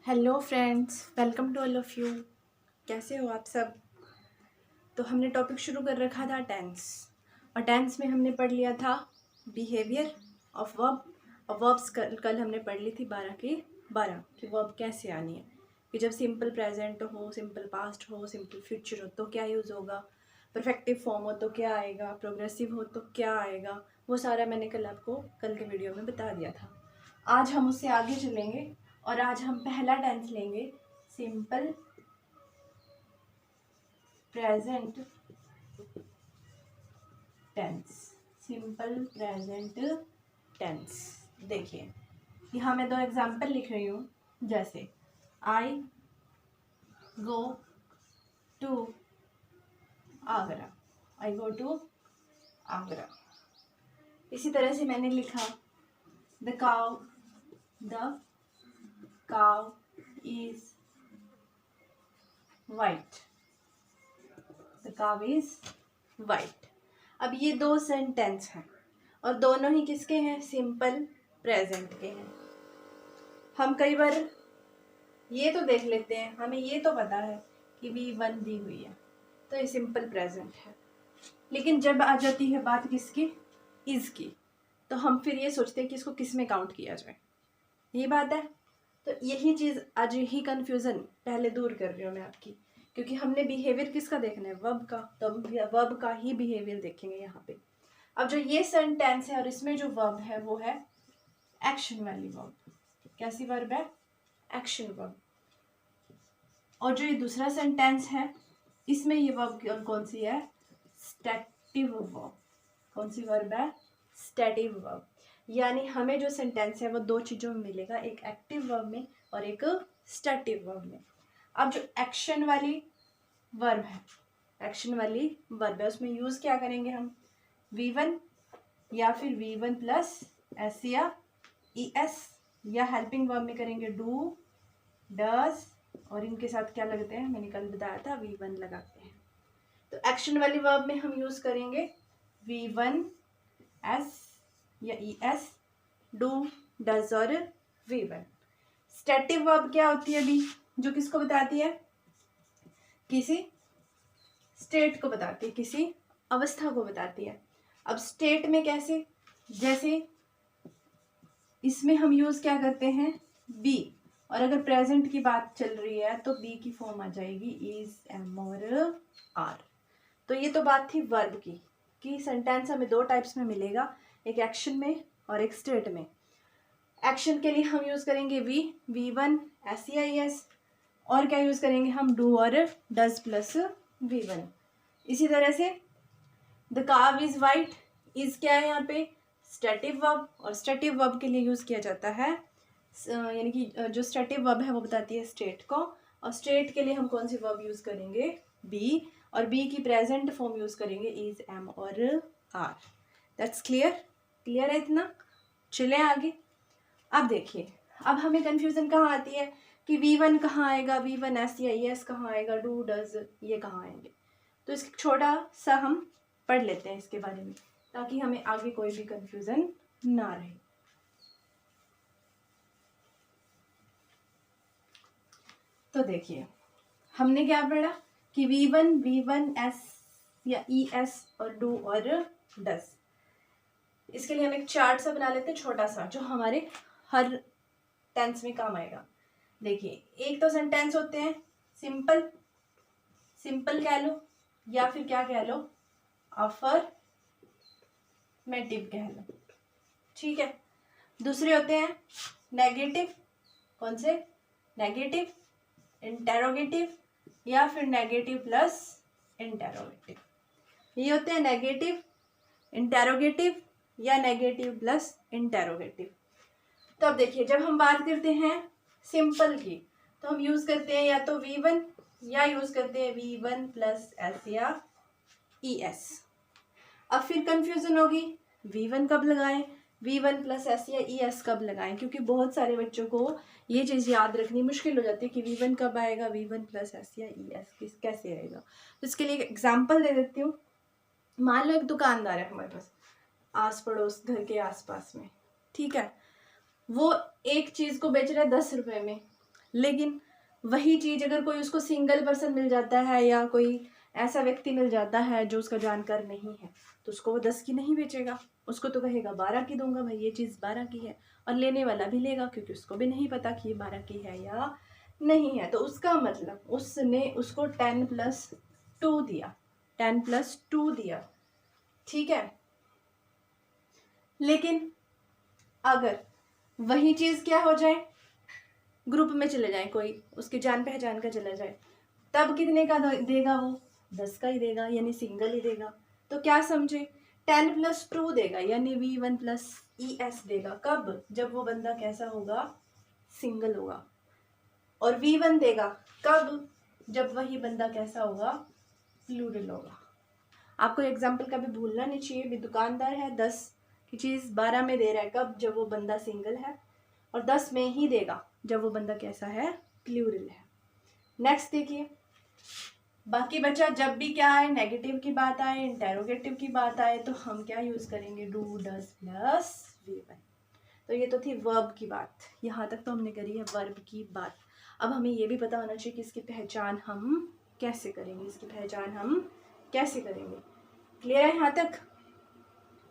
Hello friends, welcome to all of you. कैसे हो आप सब। तो हमने टॉपिक शुरू कर रखा था टेंस, और टेंस में हमने पढ़ लिया था बिहेवियर ऑफ वर्ब। और वर्ब्स कल हमने पढ़ ली थी 12 की 12 कि वर्ब कैसे आनी है, कि जब सिंपल प्रेजेंट हो, सिंपल पास्ट हो, सिंपल फ्यूचर हो तो क्या यूज़ होगा, परफेक्टिव फॉर्म हो तो क्या आएगा, प्रोग्रेसिव हो तो क्या आएगा। वो सारा मैंने कल आपको कल के वीडियो में बता दिया था। आज हम उससे आगे चलेंगे और आज हम पहला टेंस लेंगे, simple present tense. Simple present tense. देखिए, यहाँ मैं 2 एग्जाम्पल लिख रही हूँ। जैसे I go to Agra, I go to Agra. इसी तरह से मैंने लिखा the cow is white, the cow is white. अब ये 2 सेंटेंस हैं और दोनों ही किसके हैं, सिंपल प्रेजेंट के हैं। हम कई बार ये तो देख लेते हैं, हमें ये तो पता है कि V1 दी हुई है तो ये सिंपल प्रेजेंट है, लेकिन जब आ जाती है बात किसकी, इज की, तो हम फिर ये सोचते हैं कि इसको किस में काउंट किया जाए। ये बात है। तो यही चीज़, आज ही कन्फ्यूज़न पहले दूर कर रही हूँ मैं आपकी, क्योंकि हमने बिहेवियर किसका देखना है, वर्ब का, तो वर्ब का ही बिहेवियर देखेंगे यहाँ पे। अब जो ये सेंटेंस है और इसमें जो वर्ब है वो है एक्शन वाली वर्ब। कैसी वर्ब है, एक्शन वर्ब। और जो ये दूसरा सेंटेंस है इसमें ये वर्ब कौन सी है, स्टैटिव वर्ब। कौन सी वर्ब है, स्टैटिव वर्ब। यानी हमें जो सेंटेंस है वो 2 चीज़ों में मिलेगा, एक एक्टिव वर्ब में और एक स्टैटिव वर्ब में। अब जो एक्शन वाली वर्ब है, उसमें यूज़ क्या करेंगे हम, V1 या फिर V1 प्लस एस या ES, या हेल्पिंग वर्ब में करेंगे डू, डज, और इनके साथ क्या लगते हैं, मैंने कल बताया था V1 लगाते हैं। तो एक्शन वाली वर्ब में हम यूज़ करेंगे V1 S या ES, डू, डज और V1। स्टैटिव वर्ब क्या होती है अभी, जो किसको बताती है, किसी स्टेट को बताती है, किसी अवस्था को बताती है। अब स्टेट में कैसे, जैसे इसमें हम यूज़ क्या करते हैं, बी, और अगर प्रेजेंट की बात चल रही है तो बी की फॉर्म आ जाएगी इज, एम और आर। तो ये तो बात थी वर्ब की, कि सेंटेंस हमें 2 टाइप्स में मिलेगा, एक एक्शन में और एक स्टेट में। एक्शन के लिए हम यूज़ करेंगे V1 SEIS, और क्या यूज़ करेंगे हम, डू और डज प्लस V1। इसी तरह से द काव इज वाइट, इज क्या है यहाँ पे, स्टैटिव वर्ब, और स्टैटिव वर्ब के लिए यूज़ किया जाता है, यानी कि जो स्टैटिव वर्ब है वो बताती है स्टेट को, और स्टेट के लिए हम कौन सी वर्ब यूज़ करेंगे, बी, और बी की प्रेजेंट फॉर्म यूज़ करेंगे इज, एम और आर। दैट्स क्लियर है इतना। चलें आगे। अब देखिए, अब हमें कन्फ्यूज़न कहाँ आती है कि V1 कहाँ आएगा, V1 S या ES कहाँ आएगा, डू, डज, ये कहाँ आएंगे। तो इसका छोटा सा हम पढ़ लेते हैं इसके बारे में, ताकि हमें आगे कोई भी कन्फ्यूज़न ना रहे। तो देखिए, हमने क्या पढ़ा कि V1 S या ES और डू और डज। इसके लिए हम एक चार्ट सा बना लेते हैं छोटा सा, जो हमारे हर टेंस में काम आएगा। देखिए, एक तो सेंटेंस होते हैं सिंपल कह लो, या फिर क्या कह लो, अफर्मेटिव कह लो, ठीक है। दूसरे होते हैं नेगेटिव, कौन से, नेगेटिव, इंटेरोगेटिव, या फिर नेगेटिव प्लस इंटेरोगेटिव। ये होते हैं नेगेटिव, इंटेरोगेटिव या नेगेटिव प्लस इंटेरोगेटिव। तो अब देखिए, जब हम बात करते हैं सिंपल की, तो हम यूज़ करते हैं या तो V1 या यूज़ करते हैं V1 प्लस S या ES। अब फिर कंफ्यूजन होगी, V1 कब लगाएं, V1 प्लस S या ES कब लगाएं, क्योंकि बहुत सारे बच्चों को ये चीज़ याद रखनी मुश्किल हो जाती है कि V1 कब आएगा, V1 प्लस S या ES कैसे आएगा। तो इसके लिए एक एग्जाम्पल दे देती हूँ। मान लो एक दुकानदार है हमारे पास, आस पड़ोस घर के आसपास में, ठीक है। वो एक चीज़ को बेच रहा है 10 रुपये में, लेकिन वही चीज़ अगर कोई उसको सिंगल पर्सन मिल जाता है या कोई ऐसा व्यक्ति मिल जाता है जो उसका जानकार नहीं है, तो उसको वो 10 की नहीं बेचेगा, उसको तो कहेगा 12 की दूंगा भाई, ये चीज़ 12 की है। और लेने वाला भी लेगा क्योंकि उसको भी नहीं पता कि ये 12 की है या नहीं है। तो उसका मतलब उसने उसको 10+2 दिया, 10+2 दिया, ठीक है। लेकिन अगर वही चीज़ क्या हो जाए, ग्रुप में चले जाए, कोई उसके जान पहचान का चला जाए, तब कितने का देगा वो? 10 का ही देगा, यानी सिंगल ही देगा। तो क्या समझे, 10+2 देगा यानी V1+ES देगा। कब? जब वो बंदा कैसा होगा? सिंगल होगा। और V1 देगा कब? जब वही बंदा कैसा होगा? प्लूरल होगा। आपको एग्जाम्पल कभी भूलना नहीं चाहिए। भी दुकानदार है 10 की चीज़ 12 में दे रहा है, कब? जब वो बंदा सिंगल है। और 10 में ही देगा जब वो बंदा कैसा है? प्लूरल है। नेक्स्ट देखिए, बाकी बचा जब भी क्या आए, नेगेटिव की बात आए, इंटेरोगेटिव की बात आए, तो हम क्या यूज़ करेंगे? Do does plus V1। तो ये तो थी वर्ब की बात, यहाँ तक तो हमने करी है वर्ब की बात। अब हमें ये भी पता होना चाहिए कि इसकी पहचान हम कैसे करेंगे, इसकी पहचान हम कैसे करेंगे। क्लियर है यहाँ तक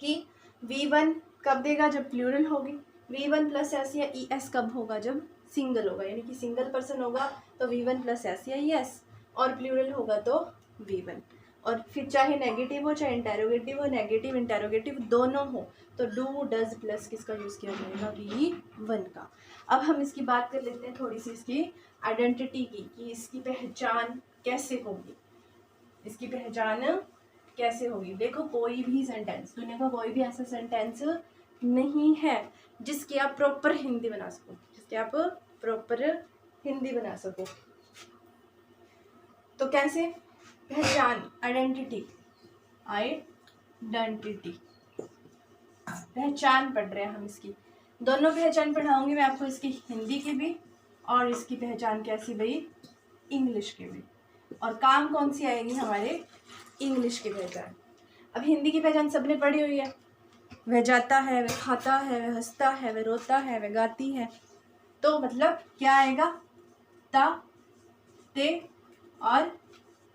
कि V1 कब देगा? जब प्लूरल होगी। V1+S या ES कब होगा? जब सिंगल होगा, यानी कि सिंगल पर्सन होगा तो V1+S या ES, और प्लूरल होगा तो V1। और फिर चाहे नेगेटिव हो चाहे इंटेरोगेटिव हो, नेगेटिव इंटेरोगेटिव दोनों हो, तो डू डज प्लस किसका यूज़ किया जाएगा? V1 का। अब हम इसकी बात कर लेते हैं थोड़ी सी इसकी आइडेंटिटी की, कि इसकी पहचान कैसे होगी, इसकी पहचान कैसे होगी। देखो, कोई भी सेंटेंस, दुनिया का कोई भी ऐसा सेंटेंस नहीं है जिसकी आप प्रॉपर हिंदी बना सको, जिसकी आप प्रॉपर हिंदी बना सको। तो कैसे? पहचान, आइडेंटिटी, आइडेंटिटी, पहचान पढ़ रहे हैं हम इसकी। दोनों पहचान पढ़ाऊंगी मैं आपको, इसकी हिंदी की भी और इसकी पहचान कैसी भाई? इंग्लिश की भी। और काम कौन सी आएगी? हमारे इंग्लिश की पहचान। अब हिंदी की पहचान सबने पढ़ी हुई है, वह जाता है, वह खाता है, वह हंसता है, वह रोता है, वह गाती है। तो मतलब क्या आएगा? ता, ते और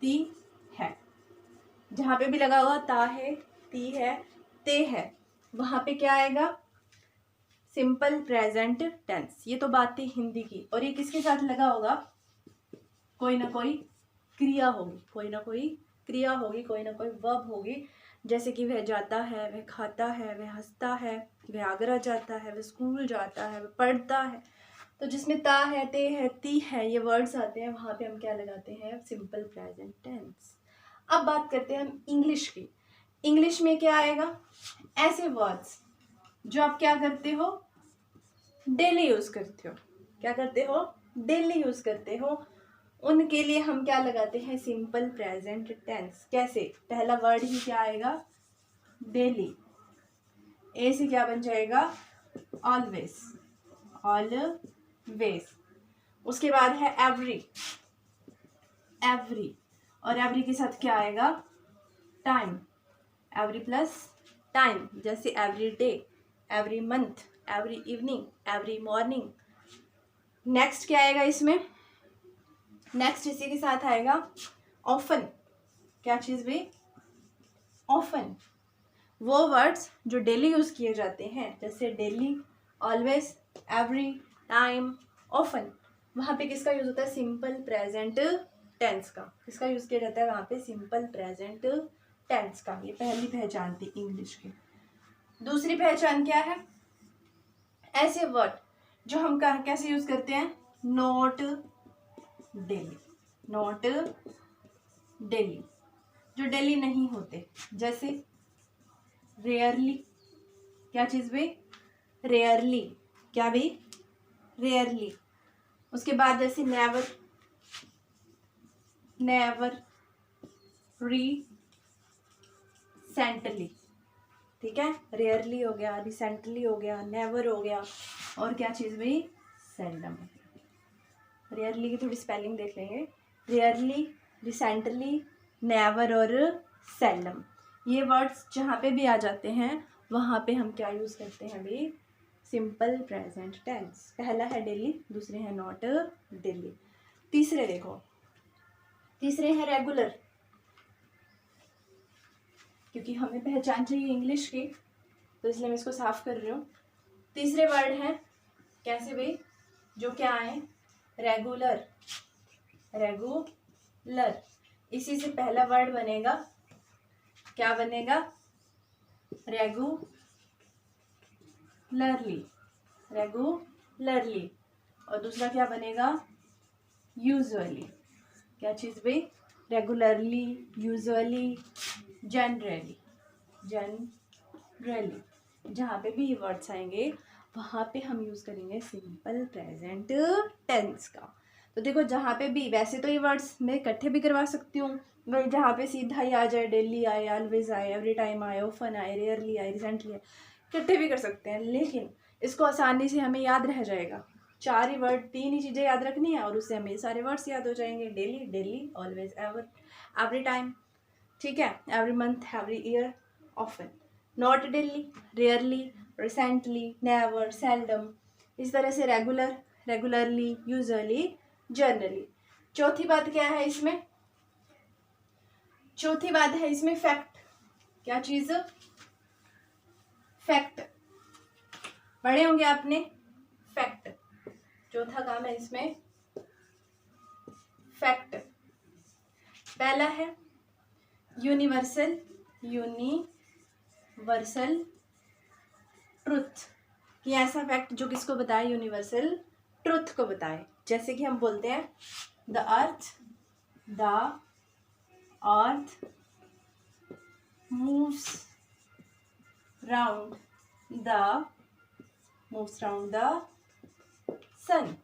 ती है। जहाँ पे भी लगा हुआ ता है, ती है, ते है, वहाँ पे क्या आएगा? Simple present tense. ये तो बात थी हिंदी की। और ये किसके साथ लगा होगा? कोई ना कोई क्रिया होगी, कोई ना कोई क्रिया होगी, कोई ना कोई वर्ब होगी। जैसे कि वह जाता है, वह खाता है, वह हंसता है, वह आगरा जाता है, वह स्कूल जाता है, वह पढ़ता है। तो जिसमें ता है, ते है, ती है, ये वर्ड्स आते हैं, वहाँ पे हम क्या लगाते हैं? Simple present tense. अब बात करते हैं हम इंग्लिश की। इंग्लिश में क्या आएगा? ऐसे वर्ड्स जो आप क्या करते हो? डेली यूज़ करते हो। क्या करते हो? डेली यूज़ करते हो। उनके लिए हम क्या लगाते हैं? Simple present tense. कैसे? पहला वर्ड ही क्या आएगा? डेली। ए से क्या बन जाएगा? Always, always. उसके बाद है एवरी, एवरी। और एवरी के साथ क्या आएगा? Time, every plus time. जैसे every day, every month, every evening, every morning. Next क्या आएगा इसमें? नेक्स्ट इसी के साथ आएगा ऑफन। क्या चीज़ भी? ऑफन। वो वर्ड्स जो डेली यूज़ किए जाते हैं, जैसे daily, always, every, time, often. वहाँ पे किसका यूज़ होता है? सिंपल प्रेजेंट टेंस का। किसका यूज़ किया जाता है वहाँ पे? सिंपल प्रेजेंट टेंस का। ये पहली पहचान थी इंग्लिश की। दूसरी पहचान क्या है? ऐसे वर्ड जो हम कैसे यूज़ करते हैं? नॉट डेली, नॉट डेली, जो डेली नहीं होते। जैसे रेयरली। क्या चीज़ भी? रेयरली। क्या भी? रेयरली। उसके बाद जैसे नेवर, नेवर, रिसेंटली। ठीक है, रेयरली हो गया, रिसेंटली हो गया, नेवर हो गया, और क्या चीज़ भी? सेल्डम। रेयरली की थोड़ी स्पेलिंग देख लेंगे। रेयरली, रिसेंटली, नेवर और सेल्डम। ये वर्ड्स जहाँ पे भी आ जाते हैं वहाँ पे हम क्या यूज़ करते हैं भाई? Simple present tense. पहला है डेली, दूसरे हैं नॉट डेली। तीसरे देखो, तीसरे हैं रेगुलर, क्योंकि हमें पहचान चाहिए इंग्लिश की, तो इसलिए मैं इसको साफ कर रही हूँ। तीसरे वर्ड हैं कैसे भाई, जो क्या आए, रेगुलर, रेगुलर। इसी से पहला वर्ड बनेगा, क्या बनेगा, रेगुलरली, रेगुलरली। और दूसरा क्या बनेगा, यूजुअली। क्या चीज़ भाई, रेगुलरली, यूजुअली, जनरली, जनरली। जहाँ पे भी ये वर्ड्स आएंगे वहाँ पे हम यूज़ करेंगे सिंपल प्रेजेंट टेंस का। तो देखो जहाँ पे भी, वैसे तो ये वर्ड्स मैं इकट्ठे भी करवा सकती हूँ, वही जहाँ पे सीधा ही आ जाए, डेली आए, ऑलवेज आए, एवरी टाइम आए, ऑफन आए, रेयरली आए, रिसेंटली आए, इकट्ठे भी कर सकते हैं, लेकिन इसको आसानी से हमें याद रह जाएगा। 4 ही वर्ड, 3 ही चीज़ें याद रखनी है और उससे हमें ये सारे वर्ड्स याद हो जाएंगे। Daily, daily, always, ever, every time, ठीक है, every month, every year, often. Not daily, rarely, recently, never, seldom. इस तरह से रेगुलर, रेगुलरली, यूजुअली, जनरली। चौथी बात क्या है इसमें, चौथी बात है इसमें फैक्ट। क्या चीज, फैक्ट, पढ़े होंगे आपने, फैक्ट। चौथा काम है इसमें फैक्ट। पहला है यूनिवर्सल, यूनिवर्सल ट्रुथ, कि ऐसा फैक्ट जो किसको बताए, यूनिवर्सल ट्रुथ को बताए। जैसे कि हम बोलते हैं the earth moves round the sun.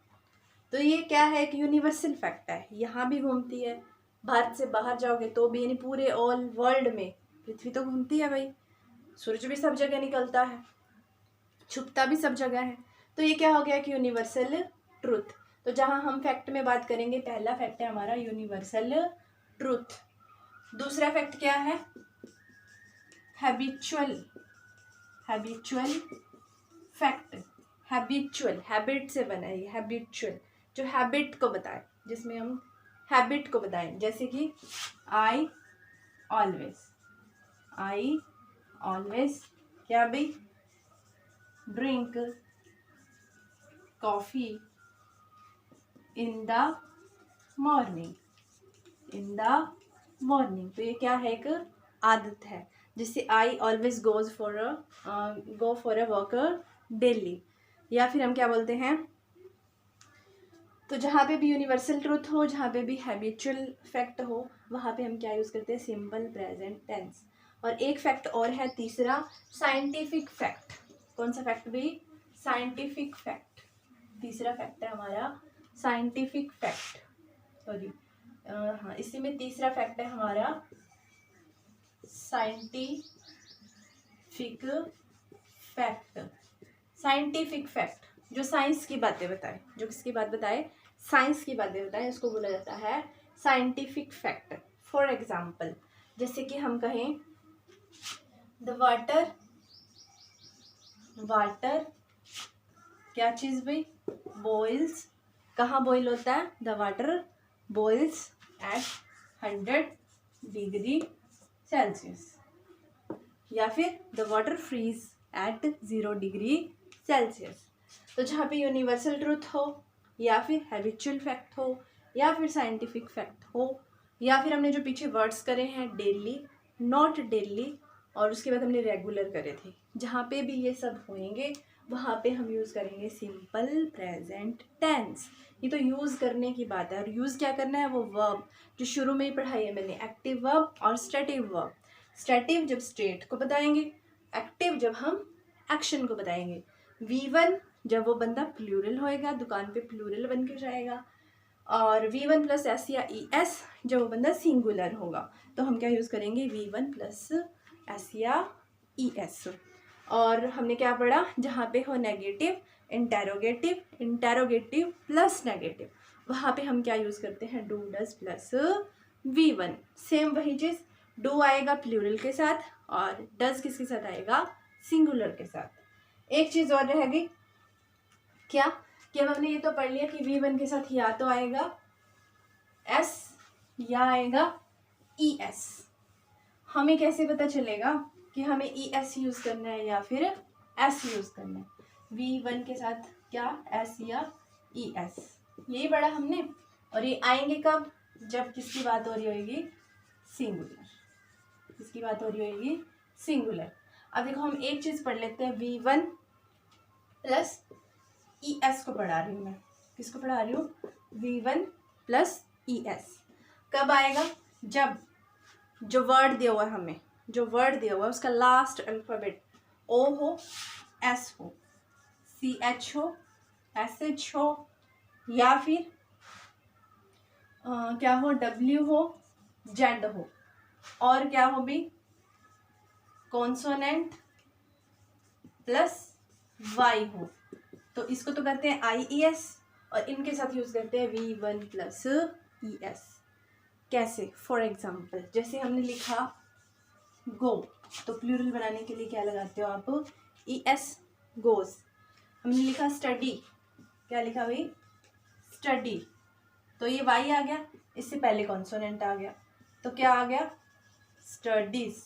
तो ये क्या है, एक यूनिवर्सल फैक्ट है, यहाँ भी घूमती है, भारत से बाहर जाओगे तो भी, यानी पूरे ऑल वर्ल्ड में, पृथ्वी तो घूमती है भाई, सूरज भी सब जगह निकलता है, छुपता भी सब जगह है। तो ये क्या हो गया कि यूनिवर्सल ट्रुथ। तो जहां हम फैक्ट में बात करेंगे, पहला फैक्ट है हमारा यूनिवर्सल ट्रुथ। दूसरा फैक्ट क्या है, habitual, habitual fact. Habitual, habit से बना है, हैबिचुअल, जो हैबिट को बताए, जिसमें हम हैबिट को बताएं। जैसे कि आई ऑलवेज क्या भाई, drink coffee in the morning, तो ये क्या है, एक आदत है। जिससे I always go for a walk daily. या फिर हम क्या बोलते हैं, तो जहाँ पे भी यूनिवर्सल ट्रूथ हो, जहाँ पे भी हैबिचुअल फैक्ट हो, वहाँ पे हम क्या यूज़ करते हैं, सिंपल प्रेजेंट टेंस। और एक फैक्ट और है तीसरा, साइंटिफिक फैक्ट। कौन सा फैक्ट भी, साइंटिफिक फैक्ट। तीसरा फैक्ट है हमारा साइंटिफिक फैक्ट, सॉरी हाँ, इसी में तीसरा फैक्ट है हमारा साइंटिफिक फैक्ट। साइंटिफिक फैक्ट जो साइंस की बातें बताए, जो किसकी बात बताए, साइंस की बातें बताए, इसको बोला जाता है साइंटिफिक फैक्ट। फॉर एग्जाम्पल, जैसे कि हम कहें द वाटर क्या चीज़ भाई, बॉइल्स, कहाँ बॉइल होता है, the water boils at 100 degree Celsius. या फिर the water freeze at 0 degree Celsius. तो जहाँ पे यूनिवर्सल ट्रूथ हो, या फिर हैबिचुअल फैक्ट हो, या फिर साइंटिफिक फैक्ट हो, या फिर हमने जो पीछे वर्ड्स करे हैं डेली, नॉट डेली, और उसके बाद हमने रेगुलर करे थे, जहाँ पे भी ये सब होंगे वहाँ पे हम यूज़ करेंगे सिंपल प्रेजेंट टेंस। ये तो यूज़ करने की बात है। और यूज़ क्या करना है, वो वर्ब जो शुरू में ही पढ़ाई है मैंने, एक्टिव वर्ब और स्टेटिव वर्ब। स्टेटिव जब स्टेट को बताएंगे, एक्टिव जब हम एक्शन को बताएंगे। V1 जब वो बंदा प्लूरल होएगा, दुकान पे प्लूरल बन के जाएगा। और V1 प्लस एस या ES जब वो बंदा सिंगुलर होगा, तो हम क्या यूज़ करेंगे, V1 प्लस एस या ES। और हमने क्या पढ़ा, जहाँ पे हो नेगेटिव, इंटेरोगेटिव प्लस नेगेटिव, वहाँ पे हम क्या यूज़ करते हैं, do does plus V1। Same वही चीज़, डू आएगा प्लूरल के साथ और डज किसके साथ आएगा, सिंगुलर के साथ। एक चीज़ और रह गई क्या, कि अब हमने ये तो पढ़ लिया कि V1 के साथ या तो आएगा S या आएगा ES। हमें कैसे पता चलेगा कि हमें ES यूज़ करना है या फिर S यूज़ करना है? V1 के साथ क्या S या ES, यही पढ़ा हमने। और ये आएंगे कब, जब किसकी बात हो रही होगी, सिंगुलर, किसकी बात हो रही होगी, सिंगुलर। अब देखो हम एक चीज़ पढ़ लेते हैं, V1 प्लस ES को पढ़ा रही हूँ मैं, किसको पढ़ा रही हूँ, V1 प्लस ES। कब आएगा, जब जो वर्ड दिया हुआ है हमें, जो वर्ड दिया हुआ है उसका लास्ट अल्फ़ाबेट O हो, S हो, CH हो, SH हो, या फिर क्या हो, W हो, Z हो, और क्या हो भी, कॉन्सोनेंट प्लस Y हो। तो इसको तो करते हैं IES और इनके साथ यूज़ करते हैं V1 प्लस ES। कैसे, फॉर एग्जाम्पल जैसे हमने लिखा गो, तो प्लूरल बनाने के लिए क्या लगाते हो आप, ES, गोज। हमने लिखा स्टडी, क्या लिखा भाई, स्टडी, तो ये Y आ गया, इससे पहले कॉन्सोनेंट आ गया, तो क्या आ गया, स्टडीज,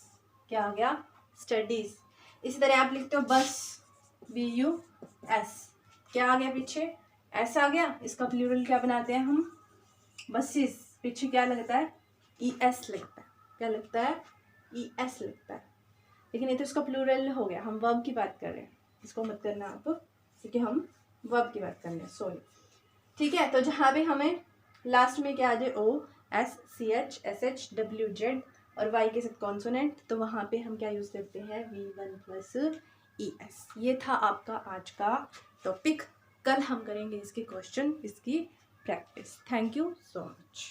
क्या आ गया, स्टडीज। इसी तरह आप लिखते हो बस, BUS, क्या आ गया पीछे, S आ गया, इसका प्लूरल क्या बनाते हैं हम, बसेस, पीछे क्या लगता है, ES लगता है, क्या लगता है, ES लगता है। लेकिन ये तो इसका प्लूरल हो गया, हम वर्ब की बात कर रहे हैं, इसको मत करना आप, क्योंकि हम वर्ब की बात कर रहे हैं, सॉरी। ठीक है, तो जहाँ भी हमें लास्ट में क्या आ जाए, OS, CH, SH, WZ और Y के साथ कॉन्सोनेंट, तो वहाँ पे हम क्या यूज़ करते हैं, V1 प्लस ES। ये था आपका आज का टॉपिक। कल हम करेंगे इसके क्वेश्चन, इसकी practice. Thank you so much.